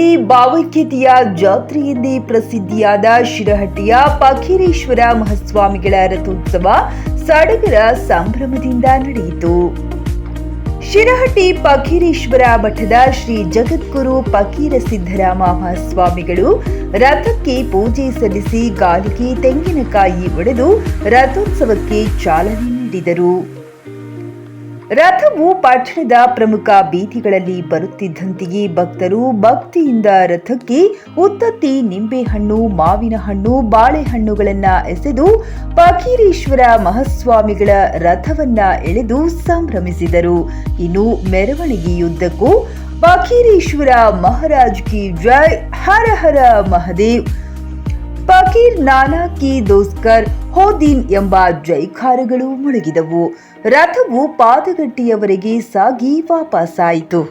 ಶಿರಹಟ್ಟಿಯಲ್ಲಿ ಭಾವೈಕ್ಯತೆಯ ಜಾತ್ರೆಯೆಂದೇ ಪ್ರಸಿದ್ಧಿಯಾದ ಶಿರಹಟ್ಟಿಯ ಫಕೀರೇಶ್ವರ ಮಹಾಸ್ವಾಮಿಗಳ ರಥೋತ್ಸವ ಸಡಗರ ಸಂಭ್ರಮದಿಂದ ನಡೆಯಿತು. ಶಿರಹಟ್ಟಿ ಫಕೀರೇಶ್ವರ ಮಠದ ಶ್ರೀ ಜಗದ್ಗುರು ಫಕೀರ ಸಿದ್ದರಾಮ ಮಹಾಸ್ವಾಮಿಗಳು ರಥಕ್ಕೆ ಪೂಜೆ ಸಲ್ಲಿಸಿ ಗಾಲಿಗೆ ತೆಂಗಿನಕಾಯಿ ಒಡೆದು ರಥೋತ್ಸವಕ್ಕೆ ಚಾಲನೆ ನೀಡಿದರು. ರಥವು ಪಟ್ಟಣದ ಪ್ರಮುಖ ಬೀದಿಗಳಲ್ಲಿ ಬರುತ್ತಿದ್ದಂತೆಯೇ ಭಕ್ತರು ಭಕ್ತಿಯಿಂದ ರಥಕ್ಕೆ ಉತ್ತತ್ತಿ, ನಿಂಬೆಹಣ್ಣು, ಮಾವಿನ ಹಣ್ಣು, ಬಾಳೆಹಣ್ಣುಗಳನ್ನ ಎಸೆದು ಫಕೀರೇಶ್ವರ ಮಹಾಸ್ವಾಮಿಗಳ ರಥವನ್ನ ಎಳೆದು ಸಂಭ್ರಮಿಸಿದರು. ಇನ್ನು ಮೆರವಣಿಗೆಯುದ್ದಕ್ಕೂ ಫಕೀರೇಶ್ವರ ಮಹಾರಾಜ್ ಕಿ ಜೈ, ಹರ ಹರ ಮಹದೇವ್, ಫಕೀರ್ ನಾನಾ ಕಿ ದೋಸ್ಕರ್ ಹೋ ದೀನ್ ಎಂಬ ಜೈಕಾರಗಳು ಮೊಳಗಿದವು. ರಥವು ಪಾದಗಟ್ಟಿಯವರೆಗೆ ಸಾಗಿ ವಾಪಸ್ಸಾಯಿತು.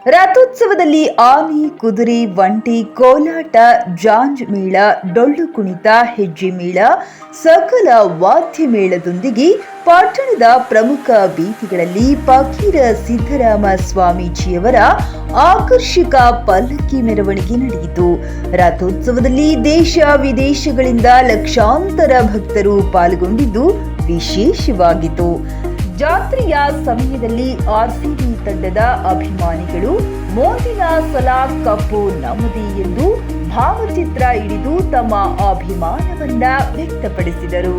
ರಥೋತ್ಸವದಲ್ಲಿ ಆನೆ, ಕುದುರೆ, ಒಂಟೆ, ಕೋಲಾಟ, ಜಾಂಜ್ ಮೇಳ, ಡೊಳ್ಳು ಕುಣಿತ, ಹೆಜ್ಜೆ ಮೇಳ, ಸಕಲ ವಾದ್ಯ ಮೇಳದೊಂದಿಗೆ ಪಟ್ಟಣದ ಪ್ರಮುಖ ಬೀದಿಗಳಲ್ಲಿ ಫಕೀರ ಸಿದ್ದರಾಮ ಸ್ವಾಮೀಜಿಯವರ ಆಕರ್ಷಕ ಪಲ್ಲಕ್ಕಿ ಮೆರವಣಿಗೆ ನಡೆಯಿತು. ರಥೋತ್ಸವದಲ್ಲಿ ದೇಶ ವಿದೇಶಗಳಿಂದ ಲಕ್ಷಾಂತರ ಭಕ್ತರು ಪಾಲ್ಗೊಂಡಿದ್ದು ವಿಶೇಷವಾಗಿತ್ತು. ಜಾತ್ರೆಯ ಸಮಯದಲ್ಲಿ ಆರ್ಸಿಬಿ ತಂಡದ ಅಭಿಮಾನಿಗಳು ಮುಂದಿನ ಸಲ ಕಪ್ಪು ನಮ್ಮದೇ ಎಂದು ಭಾವಚಿತ್ರ ಹಿಡಿದು ತಮ್ಮ ಅಭಿಮಾನವನ್ನ ವ್ಯಕ್ತಪಡಿಸಿದರು.